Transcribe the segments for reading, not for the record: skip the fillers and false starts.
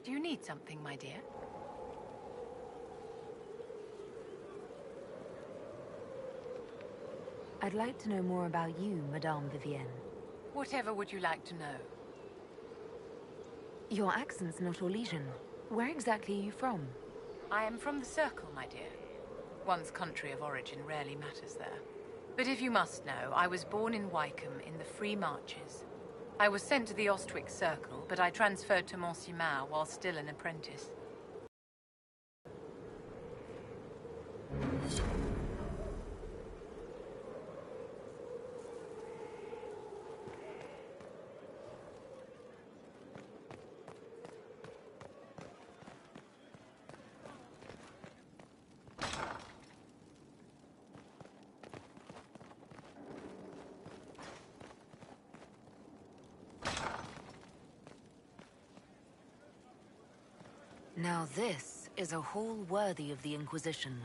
Do you need something, my dear? I'd like to know more about you, Madame Vivienne. Whatever would you like to know? Your accent's not Orlesian. Where exactly are you from? I am from the Circle, my dear. One's country of origin rarely matters there. But if you must know, I was born in Wycombe in the Free Marches. I was sent to the Ostwick Circle, but I transferred to Monsignor while still an apprentice. Now this is a hall worthy of the Inquisition.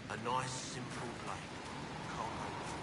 A nice, simple blade. Can't go wrong.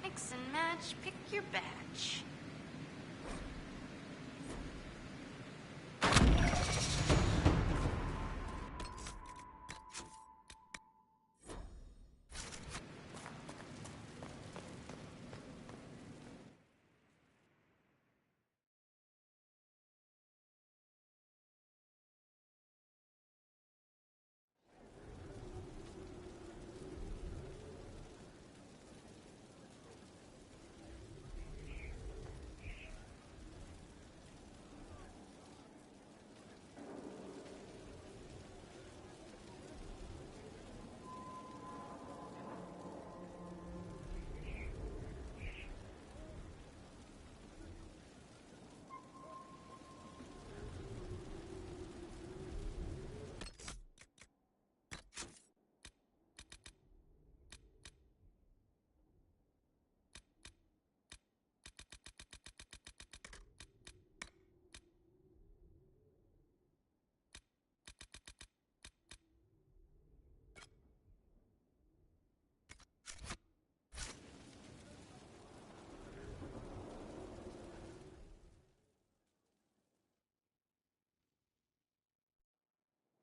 Mix and match, pick your batch.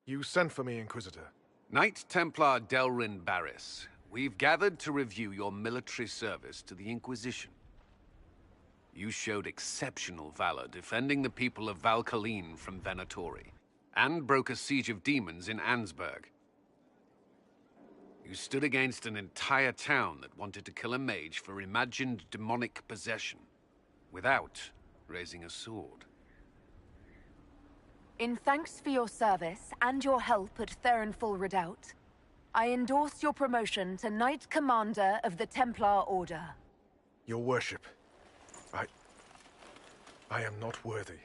You sent for me, Inquisitor. Knight Templar Delrin Barris, we've gathered to review your military service to the Inquisition. You showed exceptional valor defending the people of Valkaline from Venatori, and broke a siege of demons in Ansburg. You stood against an entire town that wanted to kill a mage for imagined demonic possession, without raising a sword. In thanks for your service and your help at Therenfall Redoubt, I endorse your promotion to Knight Commander of the Templar Order. Your worship, I am not worthy.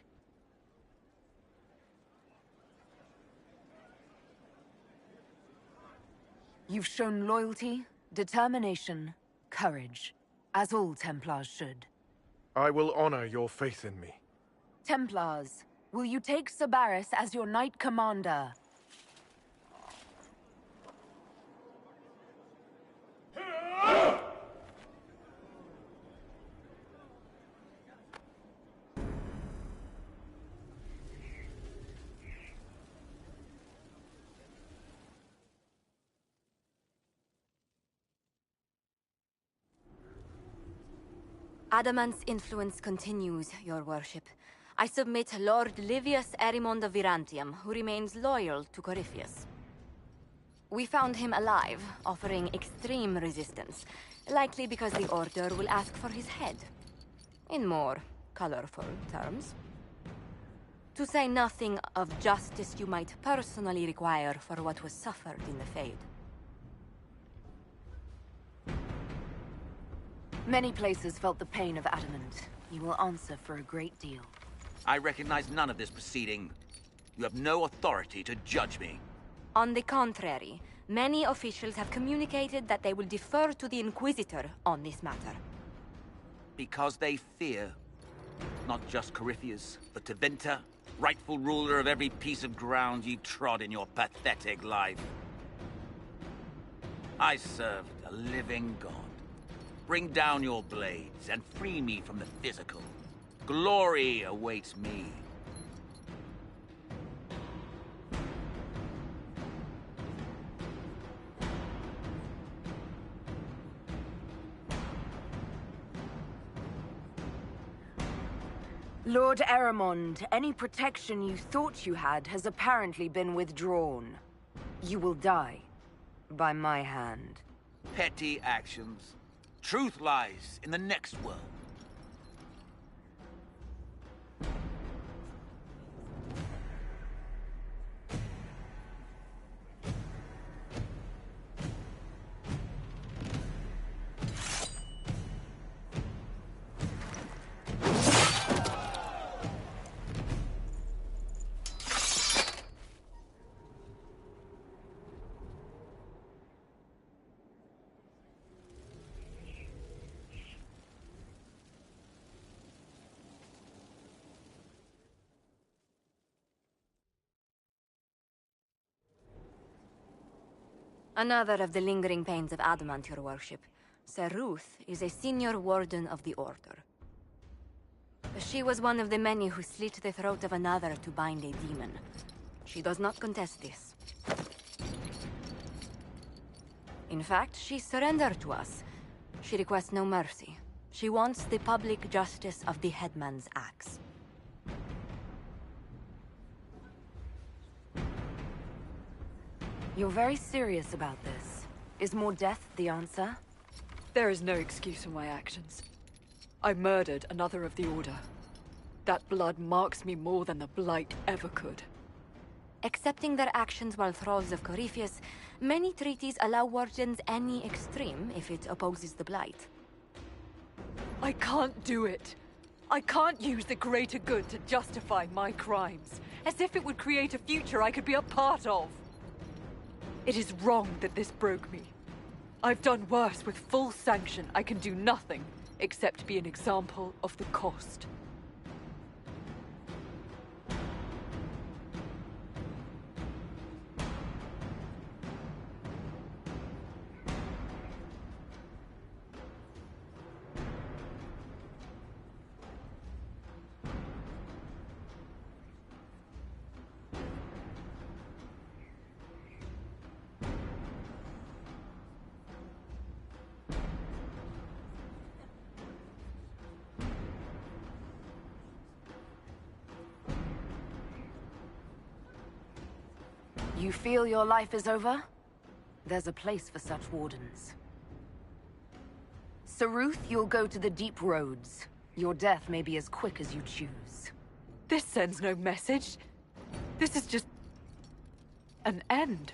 You've shown loyalty, determination, courage, as all Templars should. I will honor your faith in me. Templars, will you take Sabaris as your Knight Commander? Adamant's influence continues, your worship. I submit Lord Livius Erimond of Virantium, who remains loyal to Corypheus. We found him alive, offering extreme resistance, likely because the Order will ask for his head. In more colorful terms. To say nothing of justice you might personally require for what was suffered in the Fade. Many places felt the pain of Adamant. You will answer for a great deal. I recognize none of this proceeding. You have no authority to judge me. On the contrary, many officials have communicated that they will defer to the Inquisitor on this matter. Because they fear. Not just Corypheus, but Tevinter, rightful ruler of every piece of ground you trod in your pathetic life. I serve a living god. Bring down your blades and free me from the physical. Glory awaits me. Lord Erimond, any protection you thought you had has apparently been withdrawn. You will die. By my hand. Petty actions. Truth lies in the next world. Another of the lingering pains of Adamant, your worship. Sir Ruth is a senior warden of the Order. She was one of the many who slit the throat of another to bind a demon. She does not contest this. In fact, she surrendered to us. She requests no mercy. She wants the public justice of the headman's axe. You're very serious about this. Is more death the answer? There is no excuse for my actions. I murdered another of the Order. That blood marks me more than the Blight ever could. Accepting their actions while thralls of Corypheus, many treaties allow wardens any extreme if it opposes the Blight. I can't do it. I can't use the greater good to justify my crimes, as if it would create a future I could be a part of. It is wrong that this broke me. I've done worse with full sanction. I can do nothing except be an example of the cost. You feel your life is over? There's a place for such wardens. Sir Ruth, you'll go to the deep roads. Your death may be as quick as you choose. This sends no message. This is just an end.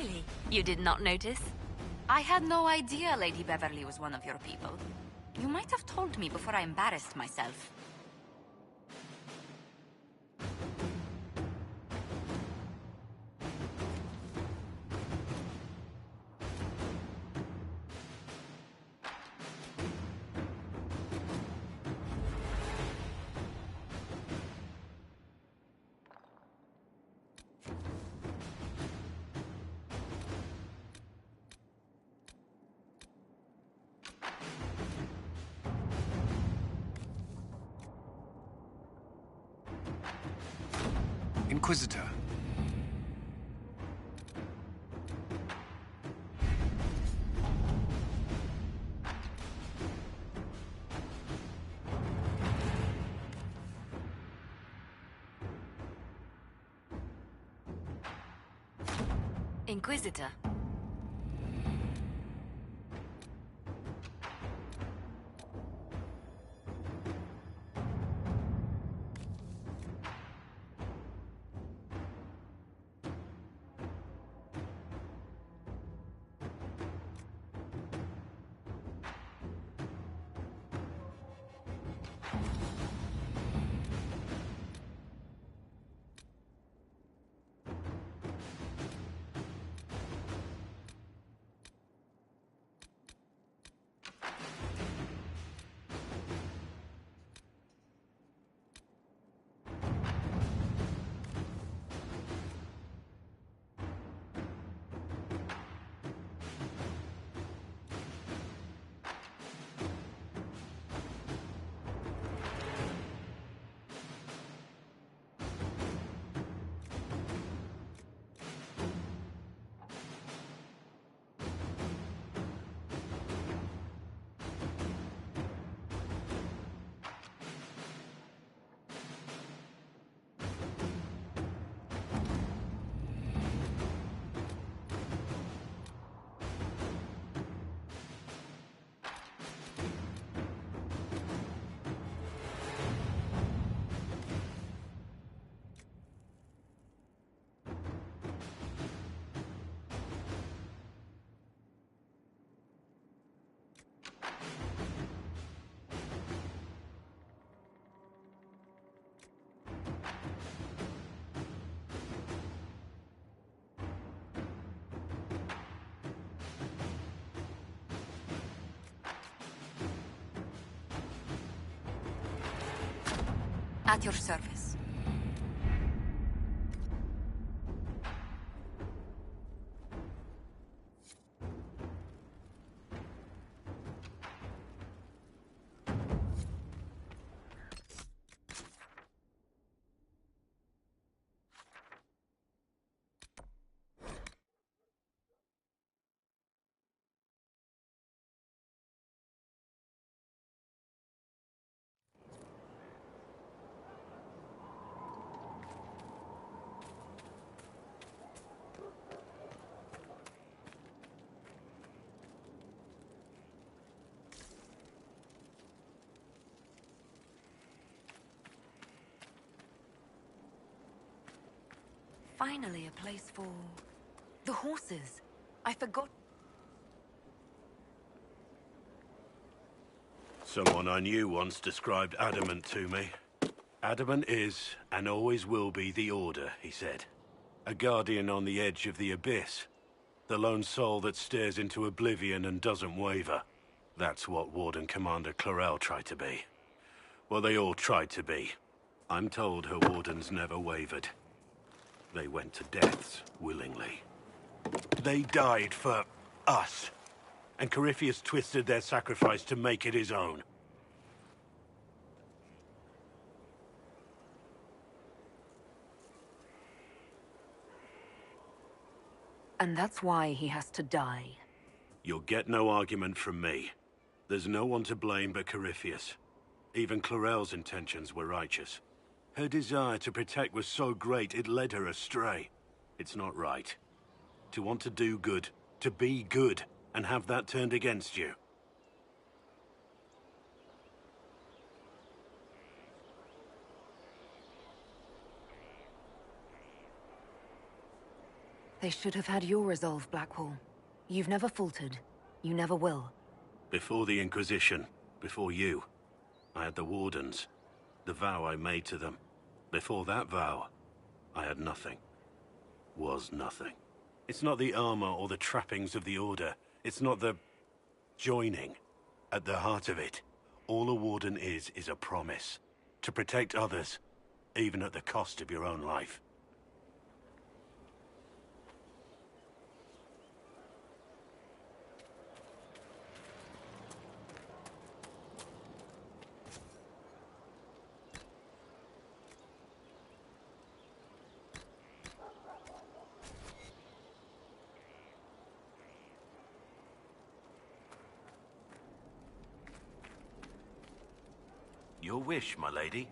Really? You did not notice? I had no idea Lady Beverly was one of your people. You might have told me before I embarrassed myself. Inquisitor. Inquisitor. At your service. Finally, a place for the horses. I forgot. Someone I knew once described adamant to me. Adamant is, and always will be, the Order, he said. A guardian on the edge of the abyss. The lone soul that stares into oblivion and doesn't waver. That's what Warden Commander Clarel tried to be. Well, they all tried to be. I'm told her wardens never wavered. They went to deaths willingly. They died for us. And Corypheus twisted their sacrifice to make it his own. And that's why he has to die. You'll get no argument from me. There's no one to blame but Corypheus. Even Clarel's intentions were righteous. Her desire to protect was so great it led her astray. It's not right. To want to do good, to be good, and have that turned against you. They should have had your resolve, Blackwall. You've never faltered. You never will. Before the Inquisition, before you, I had the Wardens. The vow I made to them. Before that vow, I had nothing. Was nothing. It's not the armor or the trappings of the Order. It's not the joining. At the heart of it, all a Warden is a promise. To protect others, even at the cost of your own life. Your wish, my lady.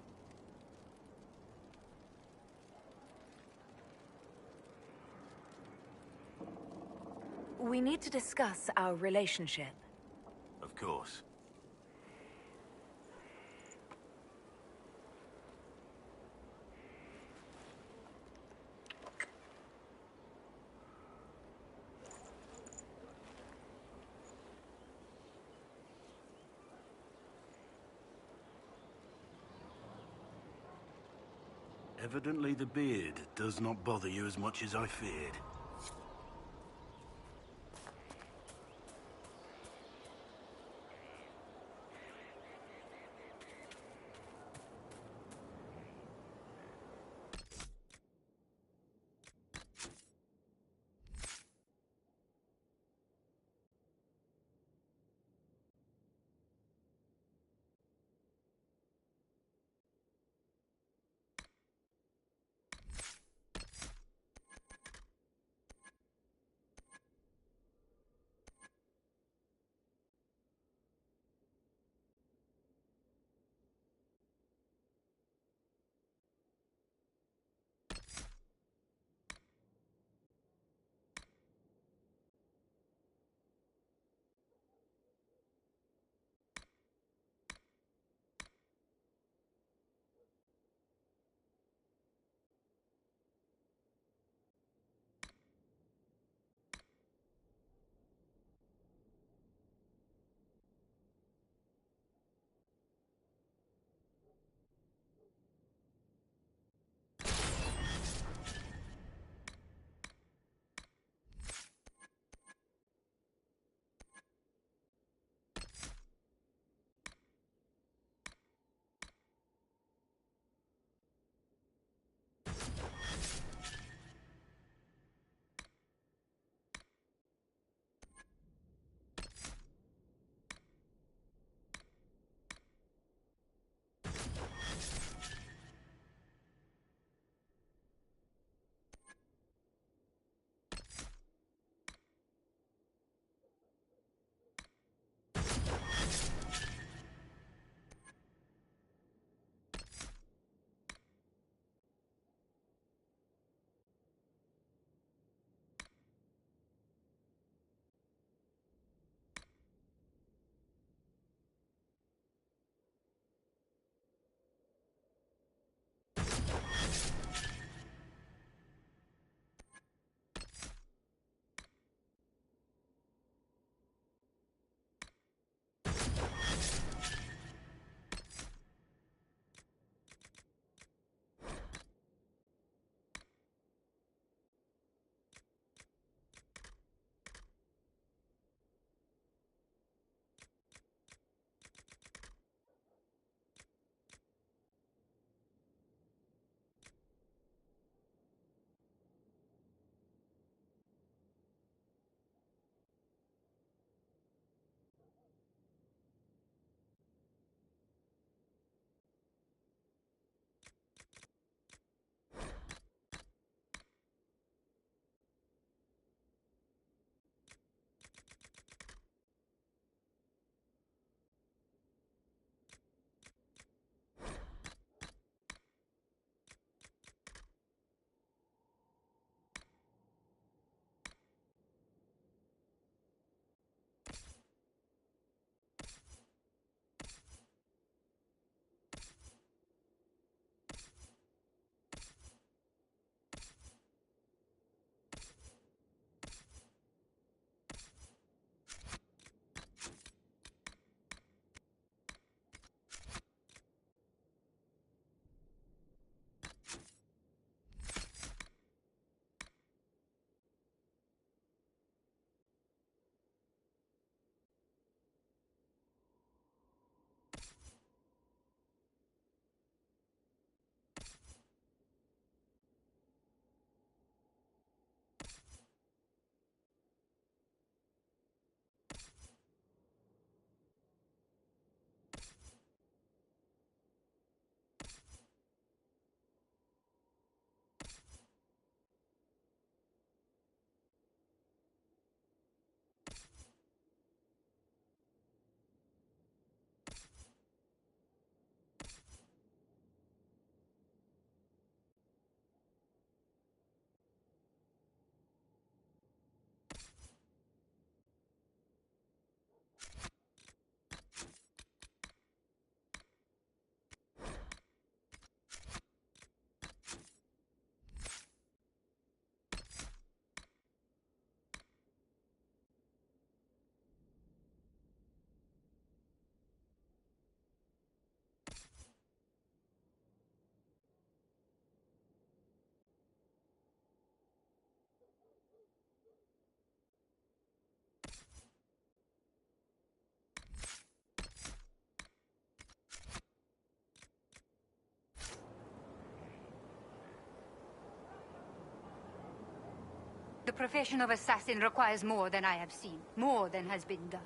We need to discuss our relationship. Of course. Evidently the beard does not bother you as much as I feared. The profession of assassin requires more than I have seen, more than has been done.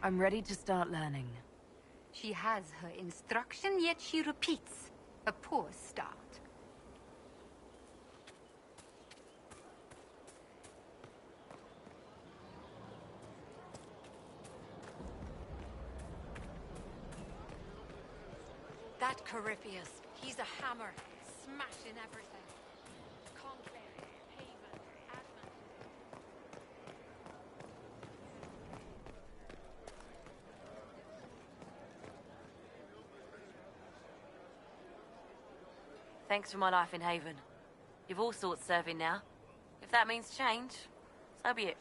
I'm ready to start learning. She has her instruction, yet she repeats. A poor start. That Corypheus, he's a hammer, smashing everything. Conclave, Haven, Adamant. Thanks for my life in Haven. You've all sorts serving now. If that means change, so be it.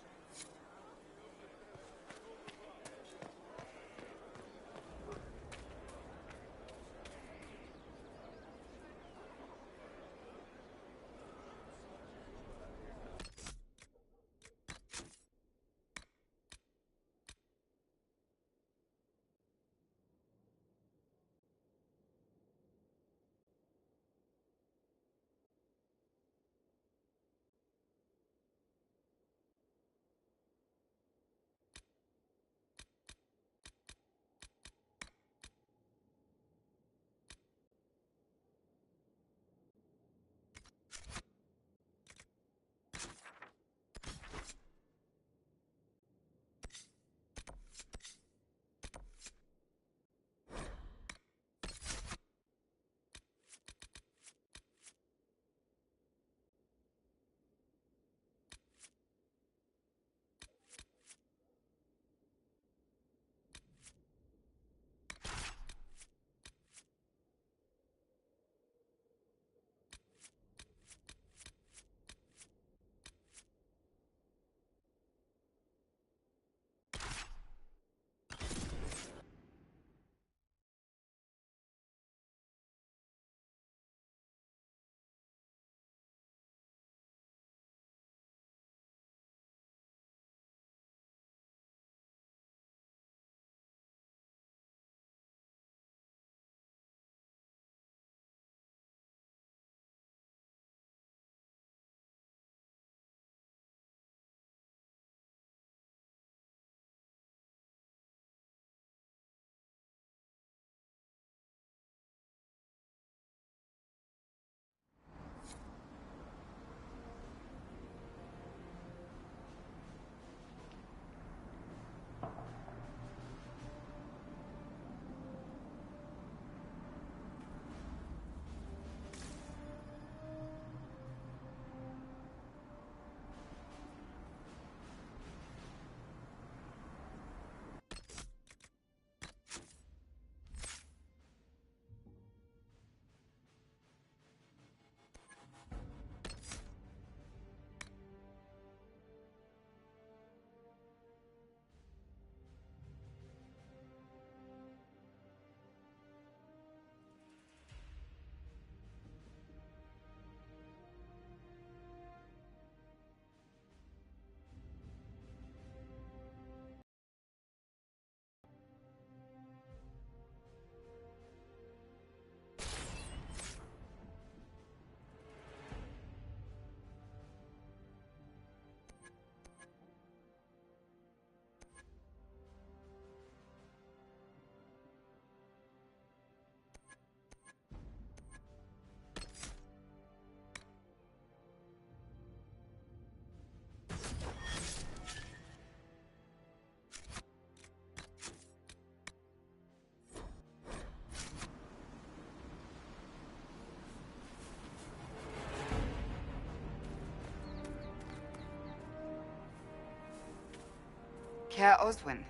Care Oswin.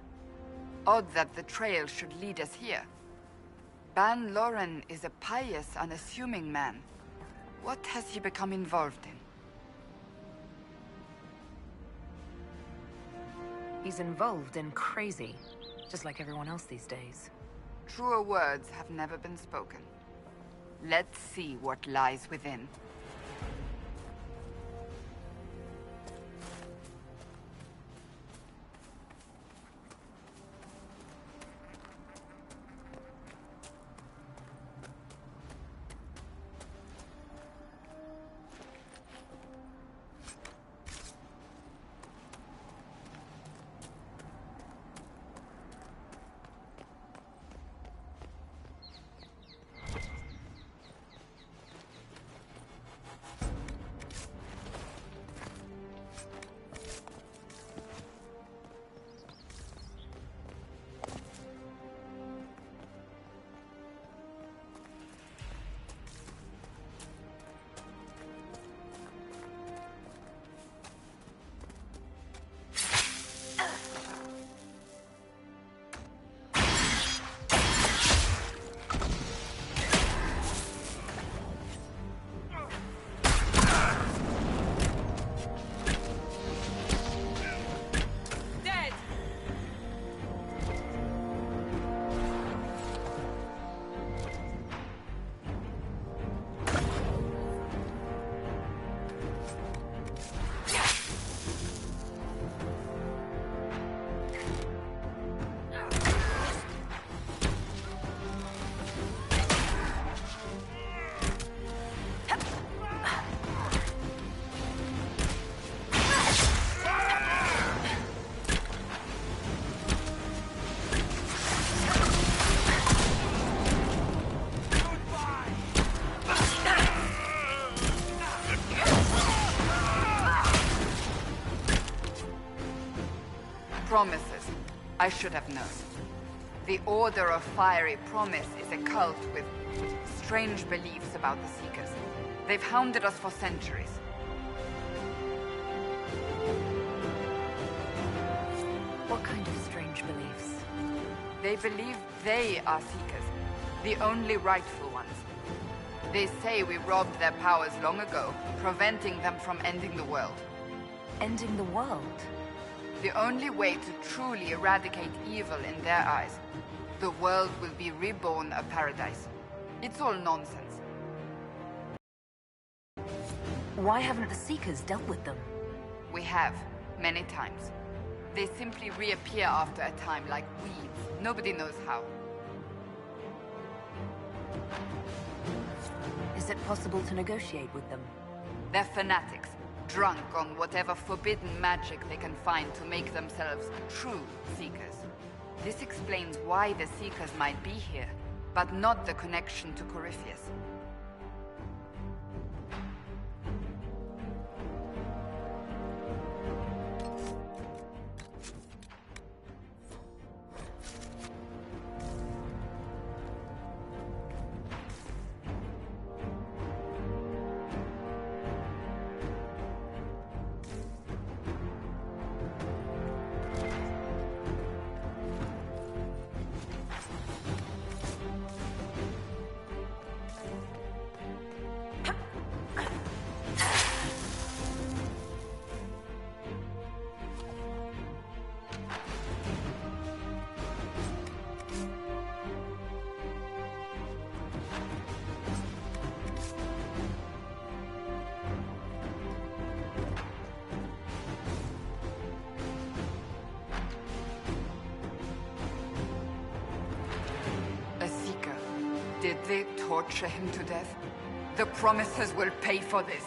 Odd that the trail should lead us here. Ban Loren is a pious, unassuming man. What has he become involved in? He's involved in crazy, just like everyone else these days. Truer words have never been spoken. Let's see what lies within. Promises. I should have known. The Order of Fiery Promise is a cult with strange beliefs about the Seekers. They've hounded us for centuries. What kind of strange beliefs? They believe they are Seekers, the only rightful ones. They say we robbed their powers long ago, preventing them from ending the world. Ending the world? The only way to truly eradicate evil in their eyes. The world will be reborn a paradise. It's all nonsense. Why haven't the Seekers dealt with them? We have, many times. They simply reappear after a time like weeds. Nobody knows how. Is it possible to negotiate with them? They're fanatics, drunk on whatever forbidden magic they can find to make themselves true Seekers. This explains why the Seekers might be here, but not the connection to Corypheus. Did they torture him to death? The Promises will pay for this.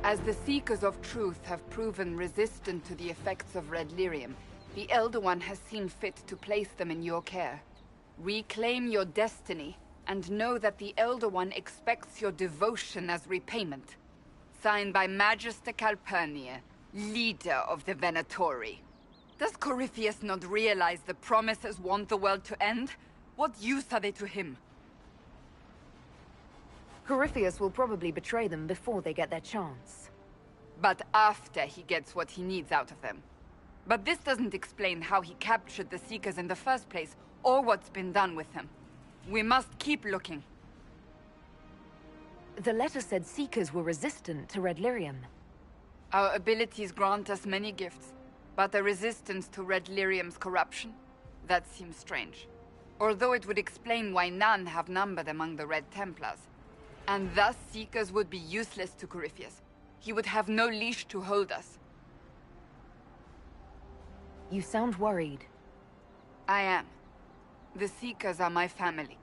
As the Seekers of Truth have proven resistant to the effects of red lyrium, the Elder One has seen fit to place them in your care. Reclaim your destiny, and know that the Elder One expects your devotion as repayment. Signed by Magister Calpurnia, leader of the Venatori. Does Corypheus not realize the Promises want the world to end? What use are they to him? Corypheus will probably betray them before they get their chance. But after he gets what he needs out of them. But this doesn't explain how he captured the Seekers in the first place, or what's been done with them. We must keep looking. The letter said Seekers were resistant to red lyrium. Our abilities grant us many gifts, but a resistance to red lyrium's corruption? That seems strange. Although it would explain why none have numbered among the Red Templars. And thus Seekers would be useless to Corypheus. He would have no leash to hold us. You sound worried. I am. The Seekers are my family.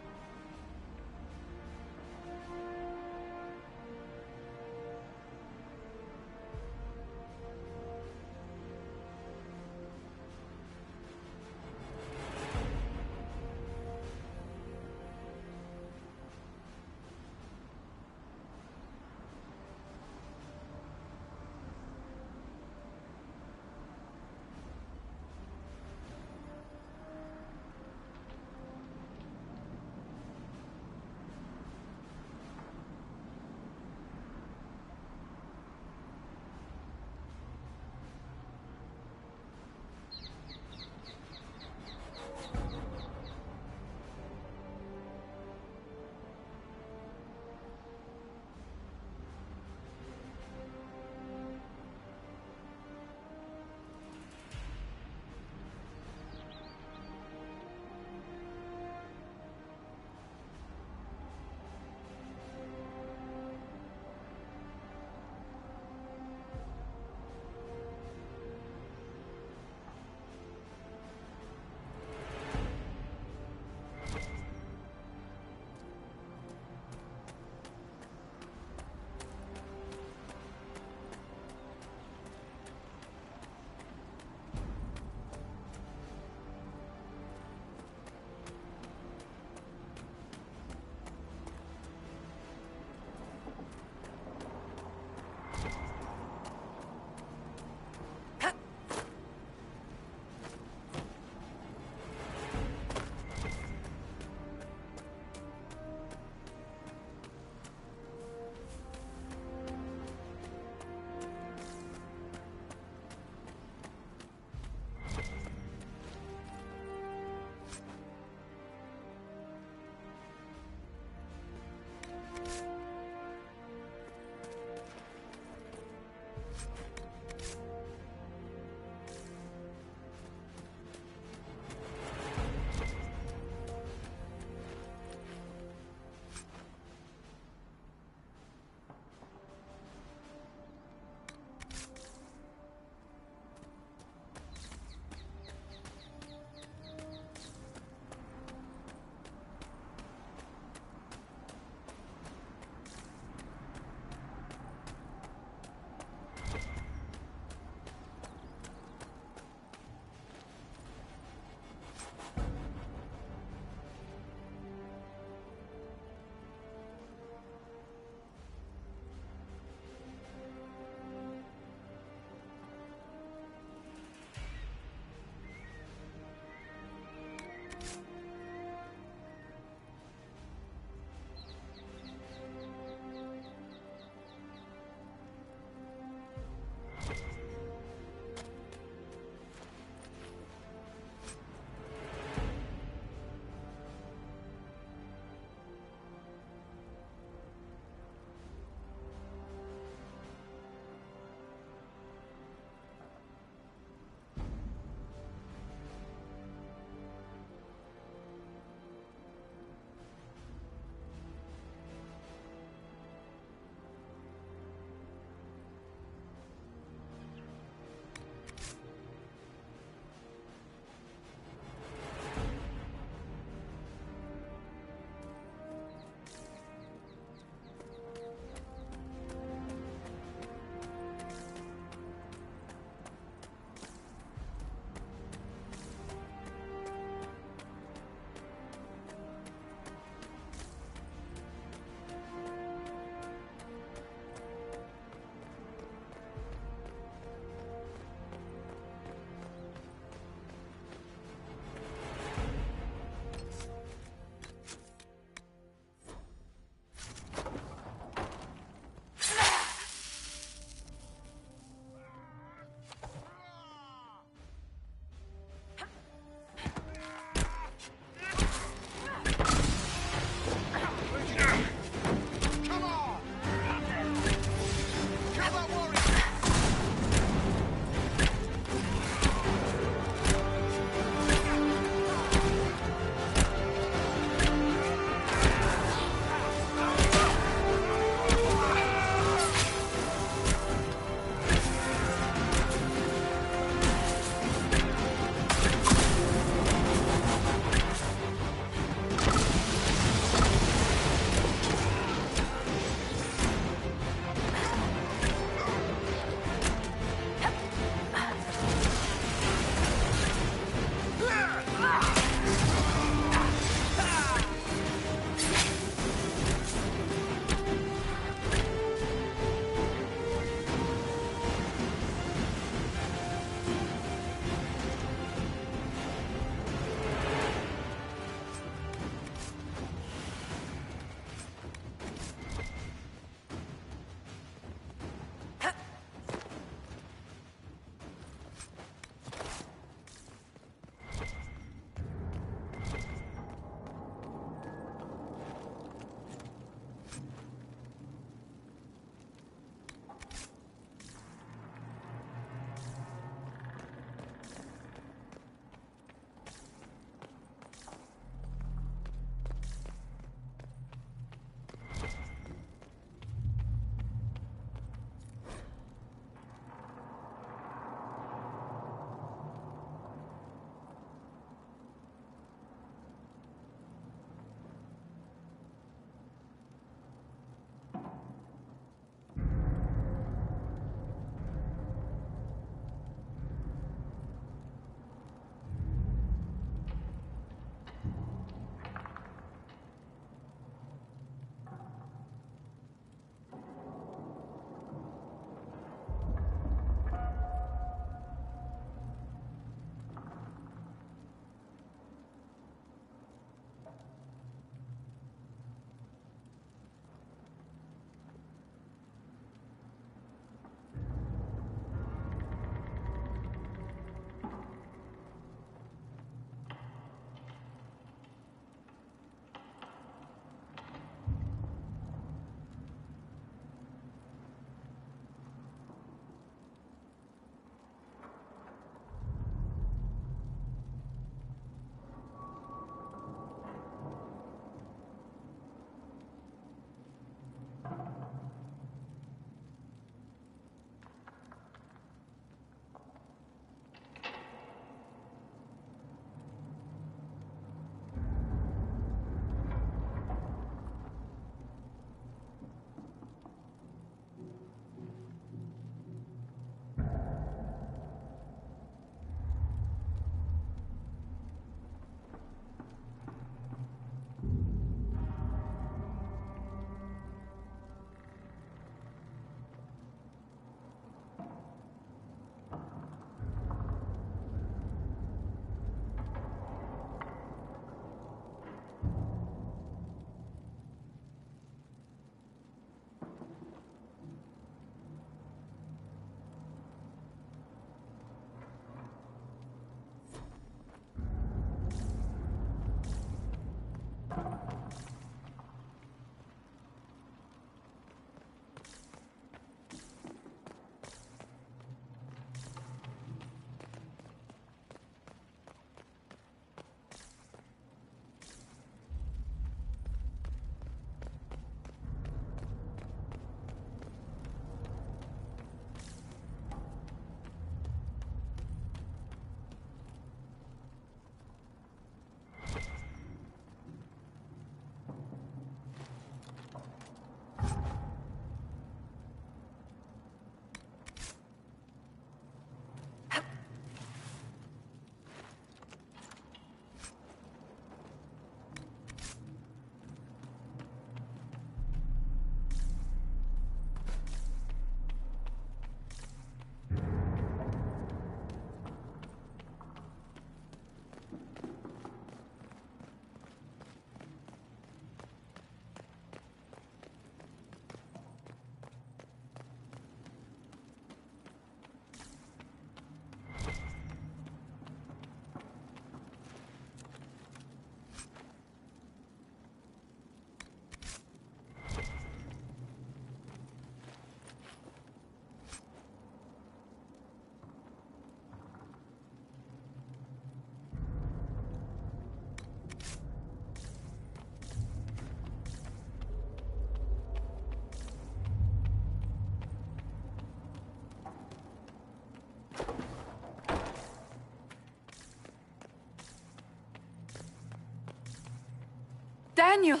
Daniel!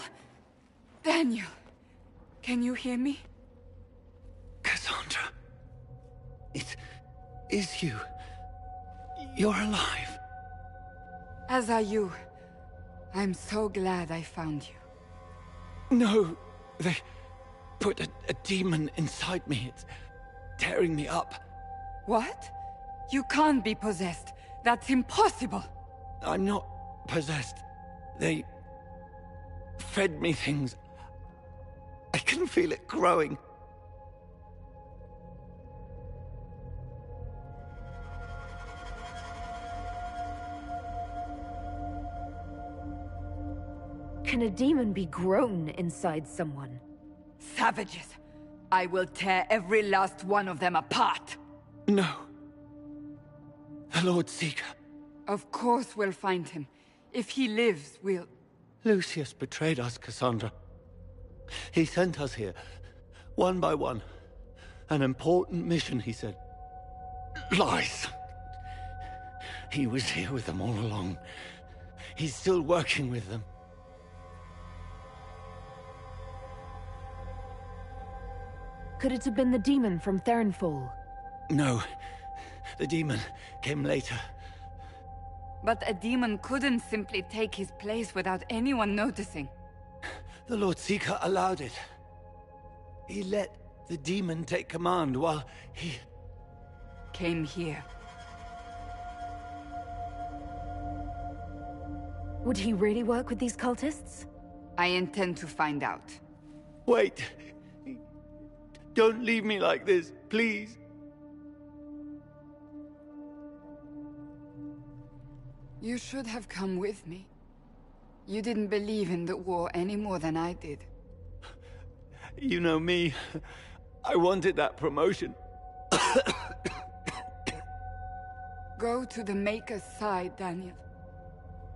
Daniel! Can you hear me? Cassandra. It is you. You're alive. As are you. I'm so glad I found you. No, they put a demon inside me. It's tearing me up. What? You can't be possessed. That's impossible. I'm not possessed. They fed me things. I can feel it growing. Can a demon be grown inside someone? Savages! I will tear every last one of them apart! No. The Lord Seeker. Of course we'll find him. If he lives, we'll... Lucius betrayed us, Cassandra. He sent us here, one by one. An important mission, he said. Lies. He was here with them all along. He's still working with them. Could it have been the demon from Thernfall? No. The demon came later. But a demon couldn't simply take his place without anyone noticing. The Lord Seeker allowed it. He let the demon take command while he... came here. Would he really work with these cultists? I intend to find out. Wait. Don't leave me like this, please. You should have come with me. You didn't believe in the war any more than I did. You know me. I wanted that promotion. Go to the Maker's side, Daniel.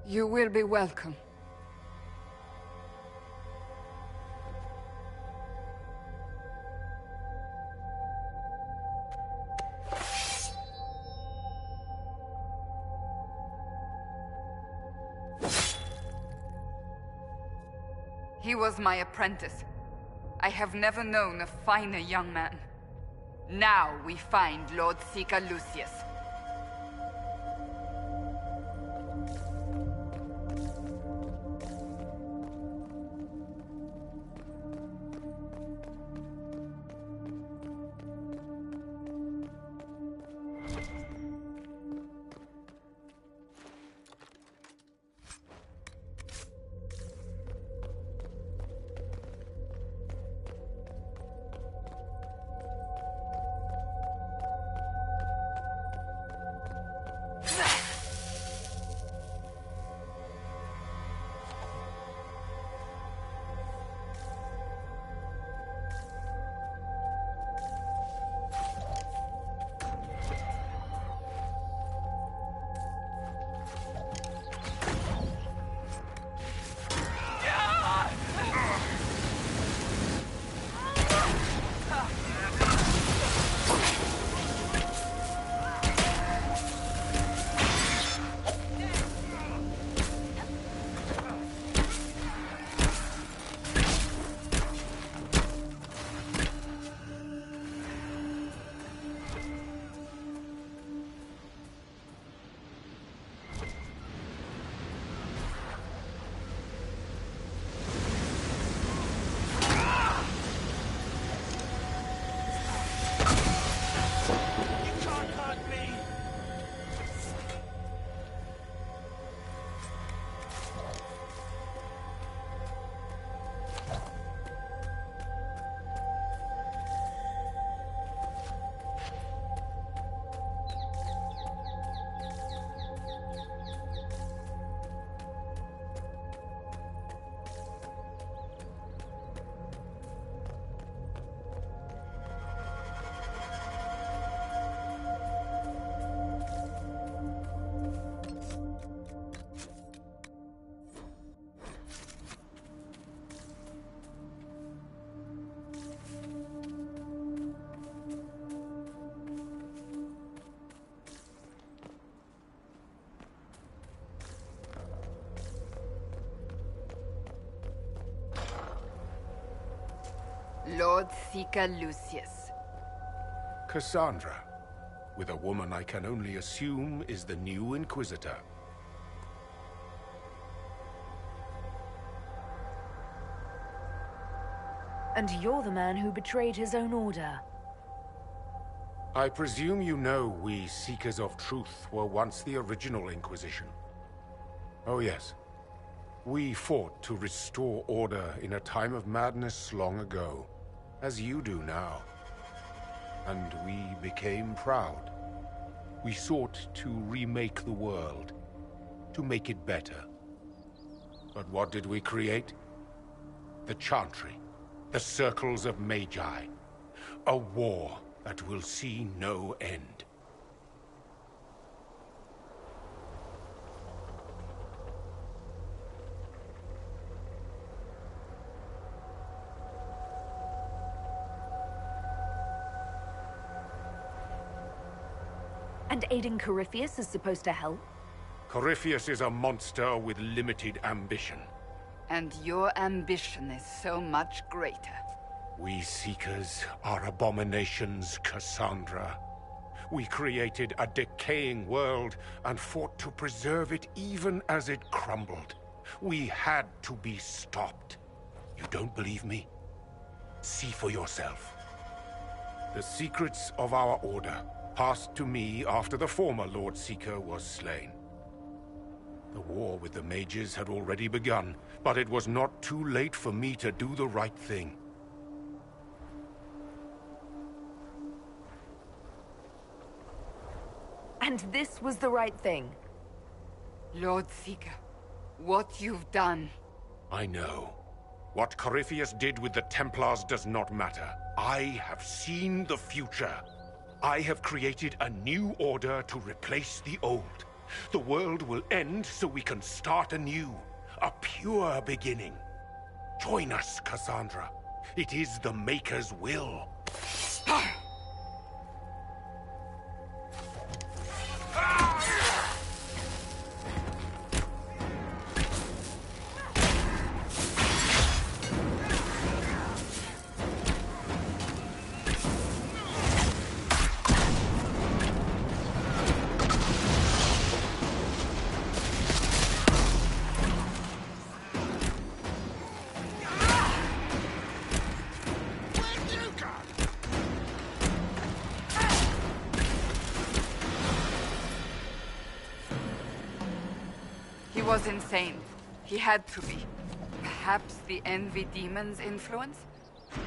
You will be welcome. He was my apprentice. I have never known a finer young man. Now we find Lord Seeker Lucius. Lord Seeker Lucius. Cassandra, with a woman I can only assume is the new Inquisitor. And you're the man who betrayed his own order. I presume you know we Seekers of Truth were once the original Inquisition. Oh yes. We fought to restore order in a time of madness long ago, as you do now. And we became proud. We sought to remake the world, to make it better. But what did we create? The Chantry, the Circles of Magi. A war that will see no end. And aiding Corypheus is supposed to help? Corypheus is a monster with limited ambition. And your ambition is so much greater. We Seekers are abominations, Cassandra. We created a decaying world and fought to preserve it even as it crumbled. We had to be stopped. You don't believe me? See for yourself. The secrets of our order passed to me after the former Lord Seeker was slain. The war with the mages had already begun, but it was not too late for me to do the right thing. And this was the right thing. Lord Seeker, what you've done. I know. What Corypheus did with the Templars does not matter. I have seen the future. I have created a new order to replace the old. The world will end so we can start anew. A pure beginning. Join us, Cassandra. It is the Maker's will. He was insane. He had to be. Perhaps the Envy Demon's influence?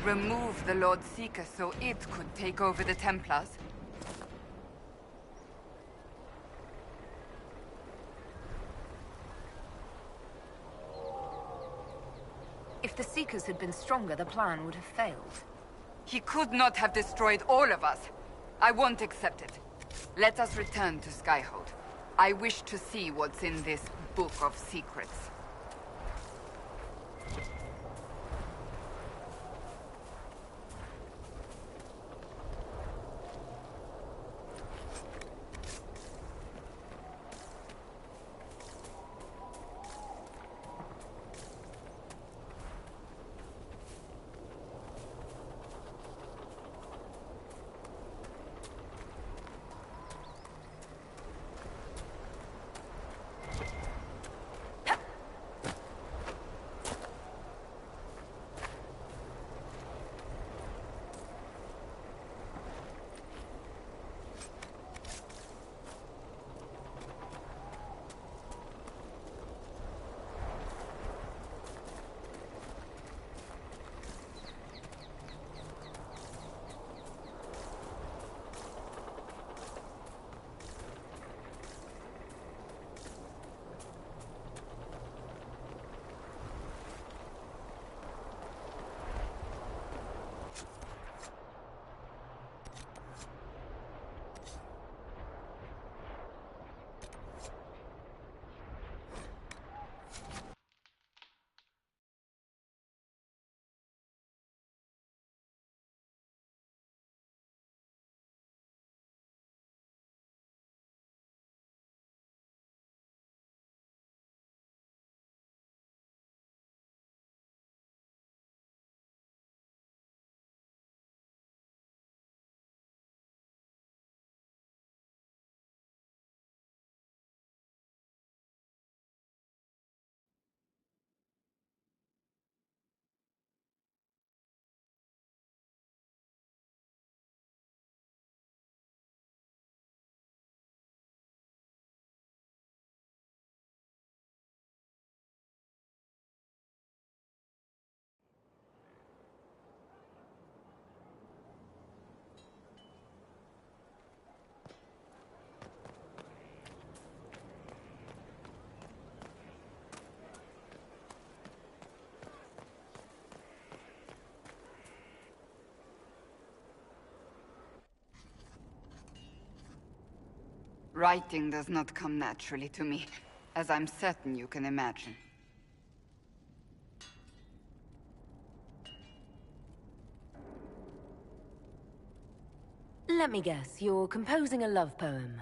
Remove the Lord Seeker so it could take over the Templars? If the Seekers had been stronger, the plan would have failed. He could not have destroyed all of us. I won't accept it. Let us return to Skyhold. I wish to see what's in this book of secrets. Writing does not come naturally to me, as I'm certain you can imagine. Let me guess, you're composing a love poem.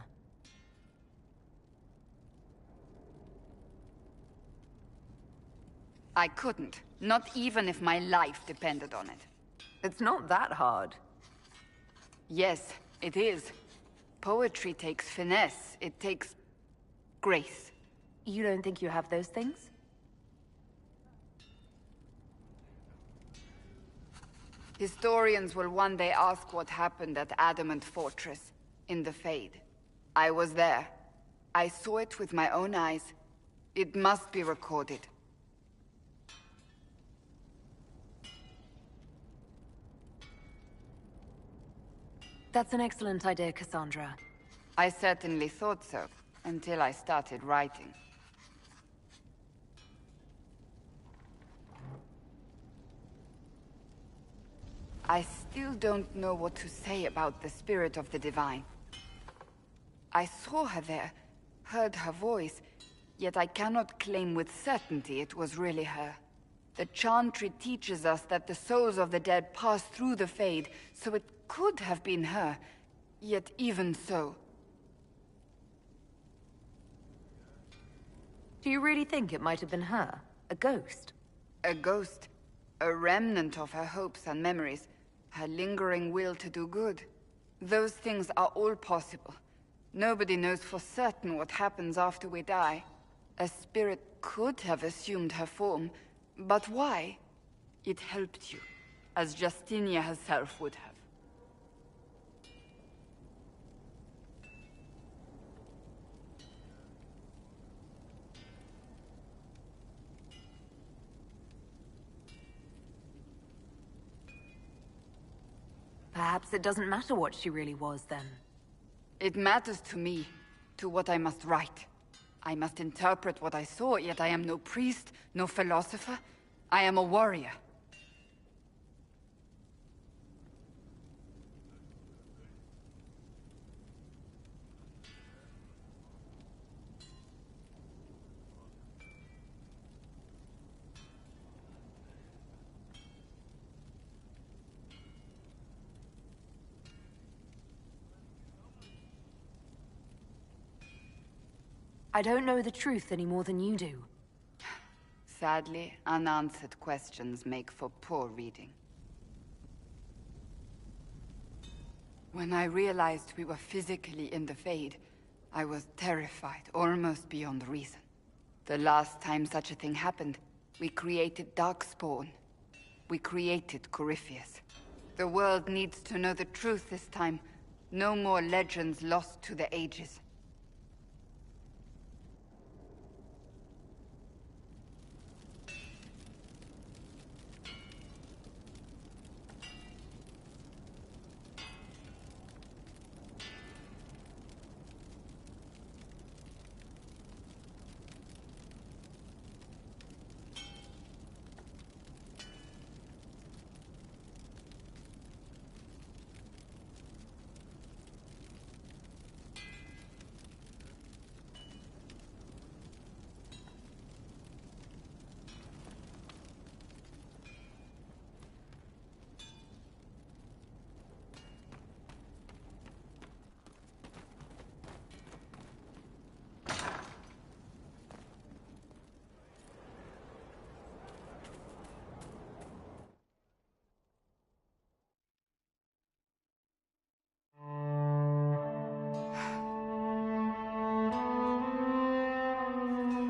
I couldn't. Not even if my life depended on it. It's not that hard. Yes, it is. Poetry takes finesse. It takes... grace. You don't think you have those things? Historians will one day ask what happened at Adamant Fortress, in the Fade. I was there. I saw it with my own eyes. It must be recorded. That's an excellent idea, Cassandra. I certainly thought so, until I started writing. I still don't know what to say about the spirit of the Divine. I saw her there, heard her voice, yet I cannot claim with certainty it was really her. The Chantry teaches us that the souls of the dead pass through the Fade, so it could have been her, yet even so. Do you really think it might have been her? A ghost? A ghost. A remnant of her hopes and memories. Her lingering will to do good. Those things are all possible. Nobody knows for certain what happens after we die. A spirit could have assumed her form, but why? It helped you, as Justinia herself would have. Perhaps it doesn't matter what she really was, then. It matters to me, to what I must write. I must interpret what I saw, yet I am no priest, no philosopher. I am a warrior. I don't know the truth any more than you do. Sadly, unanswered questions make for poor reading. When I realized we were physically in the Fade, I was terrified, almost beyond reason. The last time such a thing happened, we created Darkspawn. We created Corypheus. The world needs to know the truth this time. No more legends lost to the ages.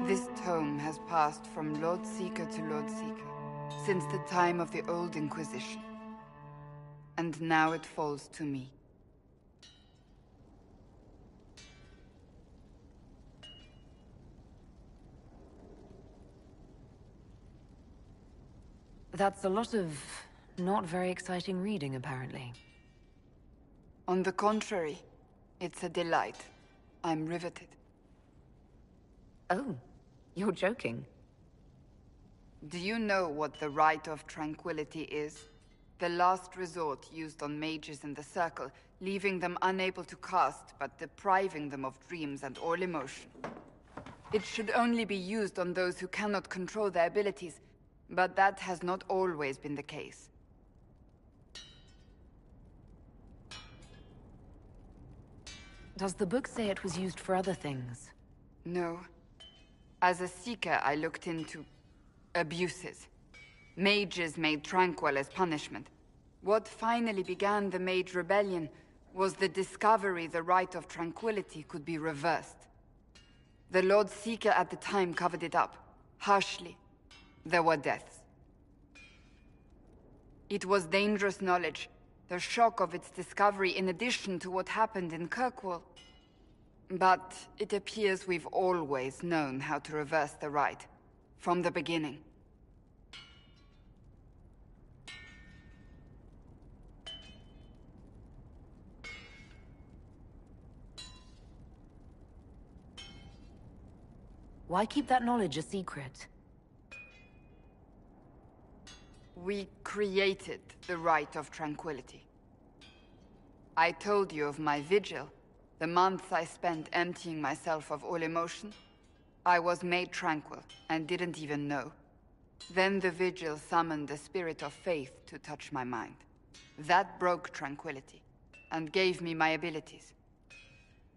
This tome has passed from Lord Seeker to Lord Seeker, since the time of the old Inquisition. And now it falls to me. That's a lot of not very exciting reading, apparently. On the contrary, it's a delight. I'm riveted. Oh, you're joking. Do you know what the Rite of Tranquility is? The last resort used on mages in the Circle leaving them unable to cast, but depriving them of dreams and all emotion. It should only be used on those who cannot control their abilities, but that has not always been the case. Does the book say it was used for other things? No. As a seeker, I looked into abuses. Mages made tranquil as punishment. What finally began the Mage Rebellion was the discovery the right of tranquility could be reversed. The Lord Seeker at the time covered it up, harshly. There were deaths. It was dangerous knowledge, the shock of its discovery in addition to what happened in Kirkwall. But it appears we've always known how to reverse the right, from the beginning. Why keep that knowledge a secret? We created the right of tranquility. I told you of my vigil, the months I spent emptying myself of all emotion. I was made tranquil and didn't even know. Then the vigil summoned the spirit of faith to touch my mind. That broke tranquility and gave me my abilities.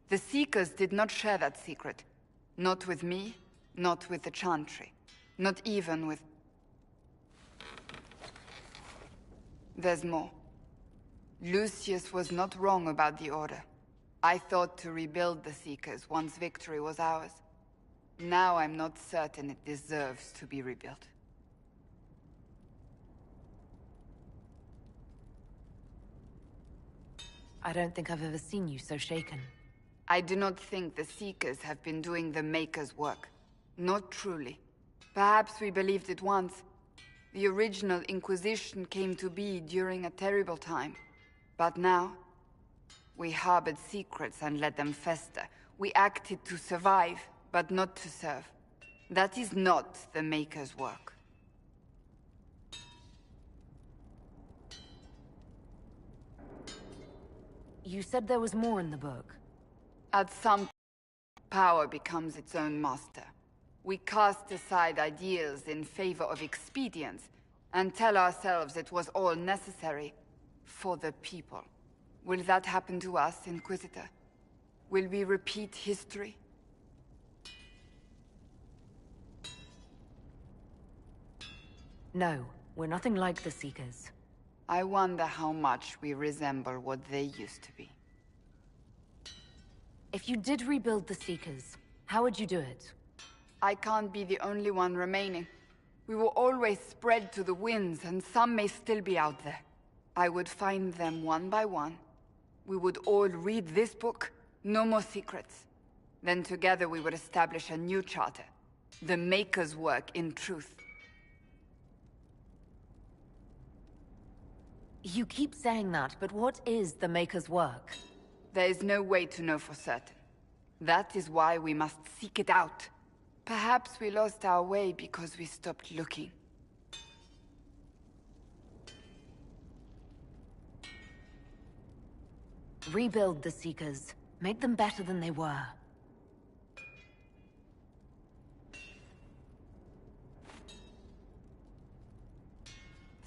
The Seekers did not share that secret. Not with me, not with the Chantry, not even with... There's more. Lucius was not wrong about the Order. I thought to rebuild the Seekers once victory was ours. Now I'm not certain it deserves to be rebuilt. I don't think I've ever seen you so shaken. I do not think the Seekers have been doing the Maker's work. Not truly. Perhaps we believed it once. The original Inquisition came to be during a terrible time. But now, we harbored secrets and let them fester. We acted to survive, but not to serve. That is not the Maker's work. You said there was more in the book. At some power becomes its own master. We cast aside ideals in favor of expedience, and tell ourselves it was all necessary for the people. Will that happen to us, Inquisitor? Will we repeat history? No, we're nothing like the Seekers. I wonder how much we resemble what they used to be. If you did rebuild the Seekers, how would you do it? I can't be the only one remaining. We will always spread to the winds, and some may still be out there. I would find them one by one. We would all read this book, no more secrets. Then together we would establish a new charter. The Maker's work in truth. You keep saying that, but what is the Maker's work? There is no way to know for certain. That is why we must seek it out. Perhaps we lost our way because we stopped looking. Rebuild the Seekers. Make them better than they were.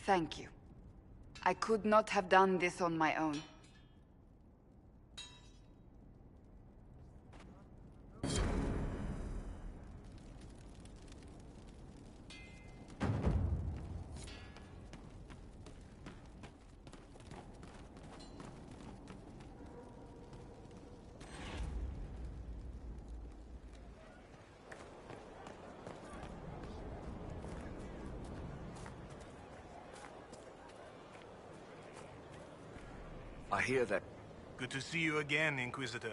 Thank you. I could not have done this on my own. I hear that. Good to see you again, Inquisitor.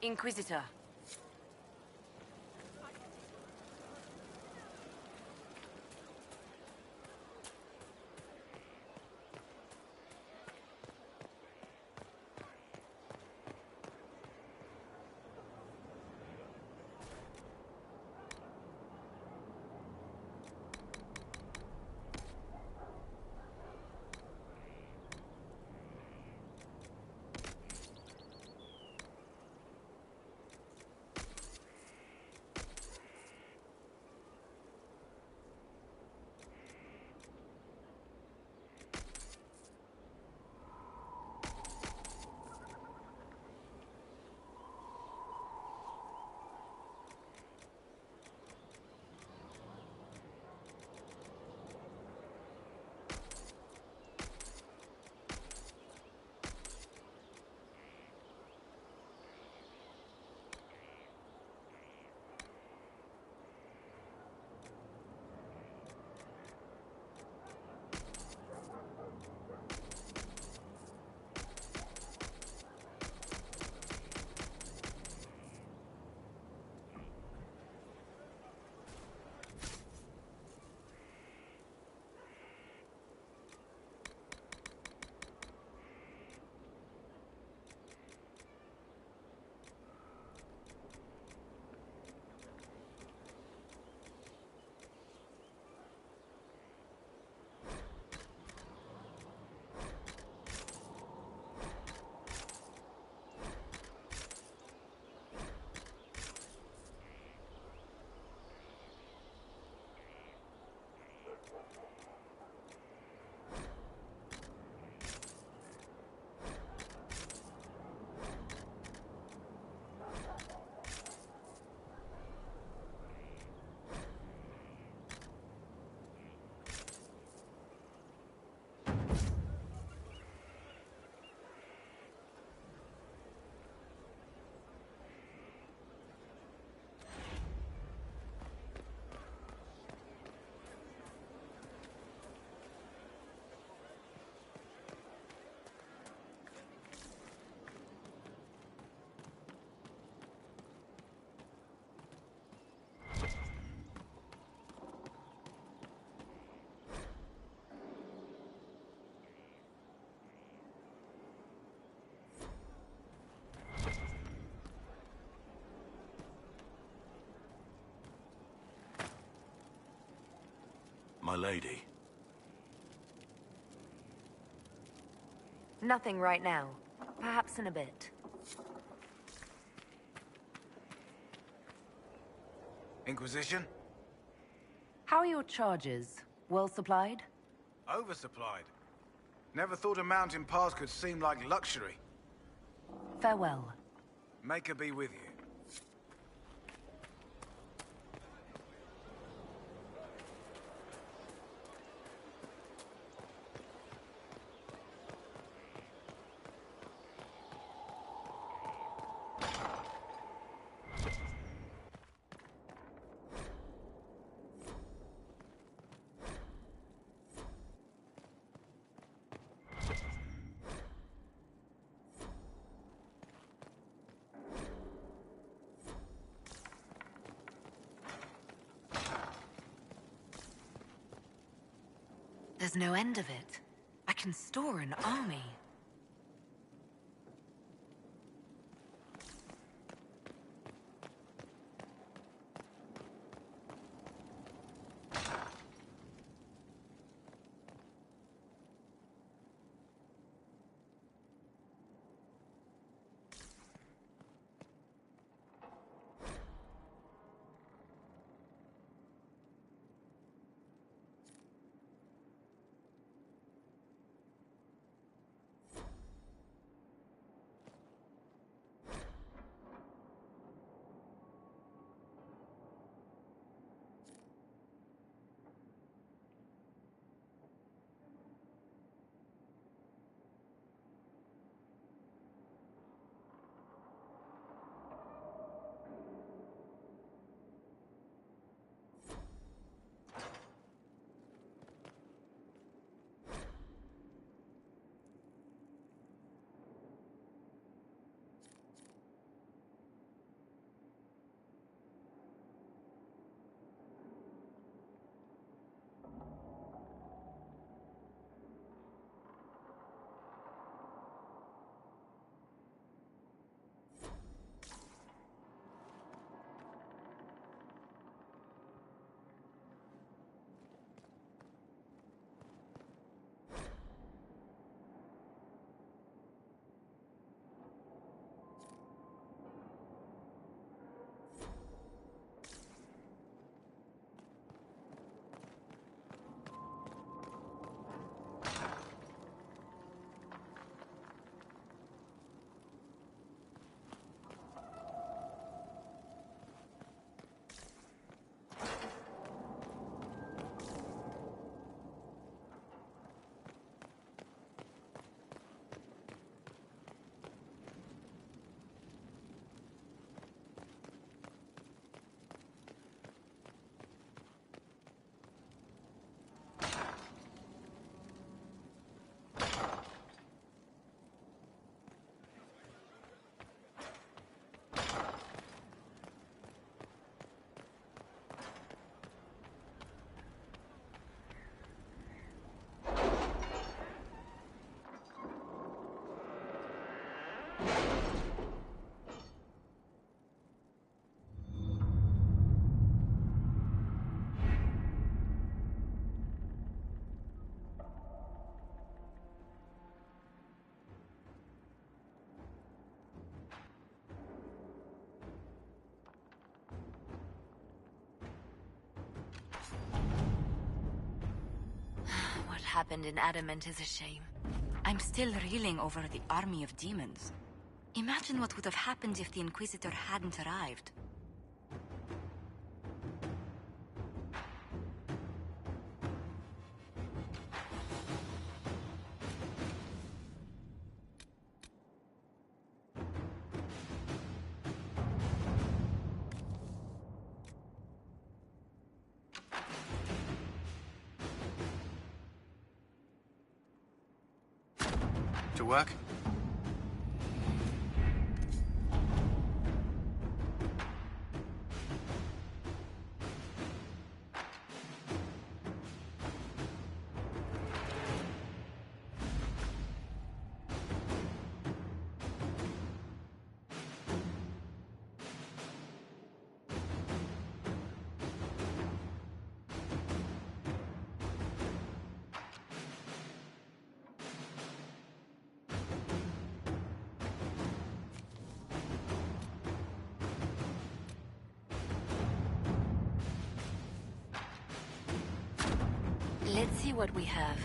Inquisitor. lady? Nothing right now. Perhaps in a bit. Inquisition? How are your charges? Well supplied? Oversupplied. Never thought a mountain pass could seem like luxury. Farewell. Make her be with you. There's no end of it. I can store an army. What happened in Adamant is a shame. I'm still reeling over the army of demons. Imagine what would have happened if the Inquisitor hadn't arrived. To work? Let's see what we have.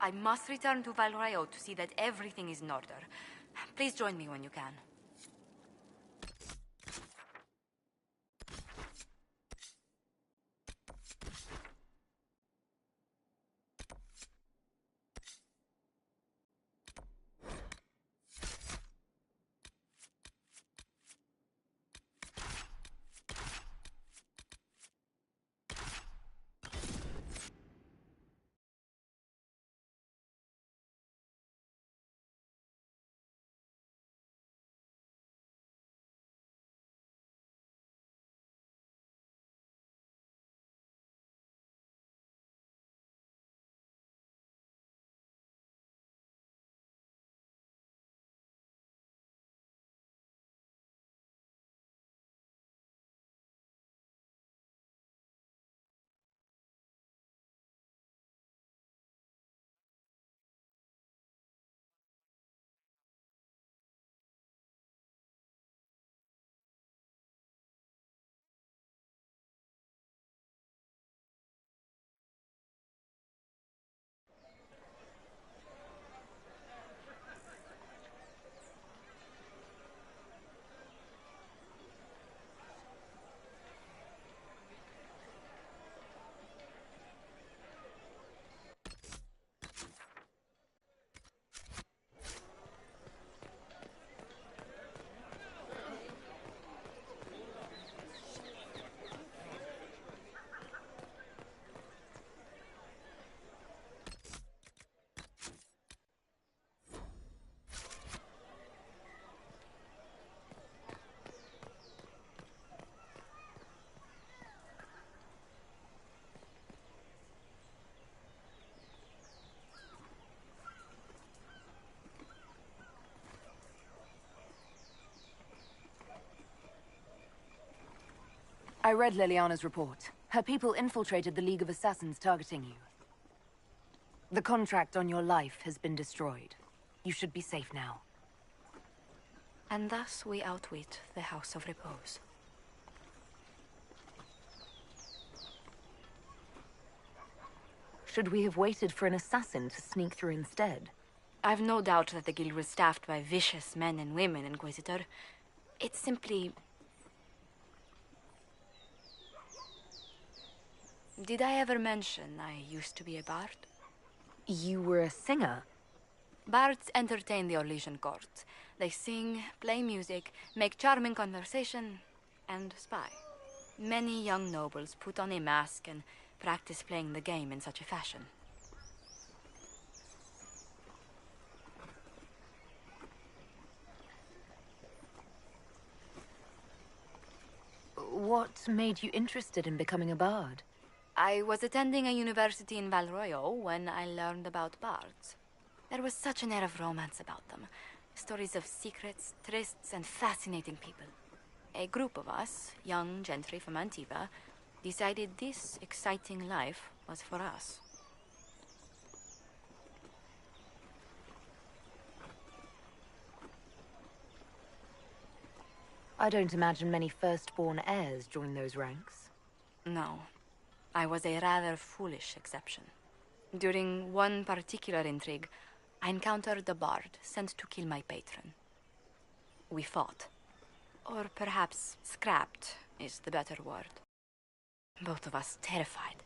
I must return to Valrayo to see that everything is in order. Please join me when you can. I read Liliana's report. Her people infiltrated the League of Assassins targeting you. The contract on your life has been destroyed. You should be safe now. And thus we outwit the House of Repose. Should we have waited for an assassin to sneak through instead? I've no doubt that the guild was staffed by vicious men and women, Inquisitor. It's simply... Did I ever mention I used to be a bard? You were a singer? Bards entertain the Orlesian court. They sing, play music, make charming conversation, and spy. Many young nobles put on a mask and practice playing the game in such a fashion. What made you interested in becoming a bard? I was attending a university in Valroyo when I learned about bards. There was such an air of romance about them. Stories of secrets, trysts, and fascinating people. A group of us, young gentry from Antiva, decided this exciting life was for us. I don't imagine many firstborn heirs join those ranks. No. I was a rather foolish exception. During one particular intrigue, I encountered a bard sent to kill my patron. We fought. Or perhaps scrapped is the better word. Both of us terrified.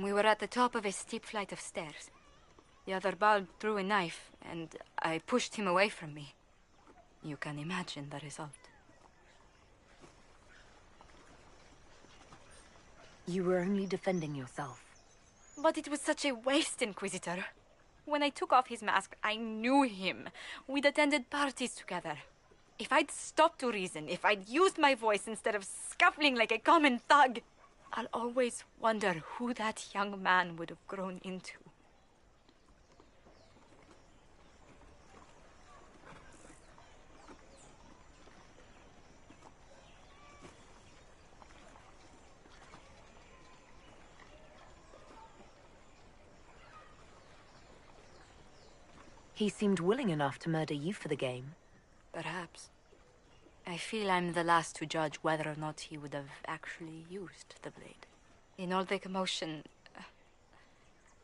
We were at the top of a steep flight of stairs. The other bard threw a knife, and I pushed him away from me. You can imagine the result. You were only defending yourself. But it was such a waste, Inquisitor. When I took off his mask, I knew him. We'd attended parties together. If I'd stopped to reason, if I'd used my voice instead of scuffling like a common thug, I'll always wonder who that young man would have grown into. He seemed willing enough to murder you for the game. Perhaps. I feel I'm the last to judge whether or not he would have actually used the blade. In all the commotion...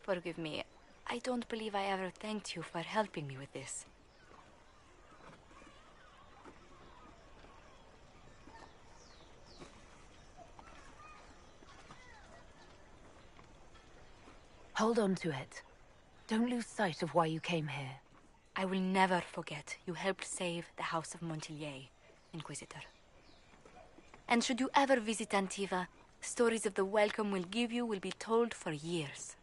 forgive me, I don't believe I ever thanked you for helping me with this. Hold on to it. Don't lose sight of why you came here. I will never forget you helped save the House of Montilyet, Inquisitor. And should you ever visit Antiva, stories of the welcome we'll give you will be told for years.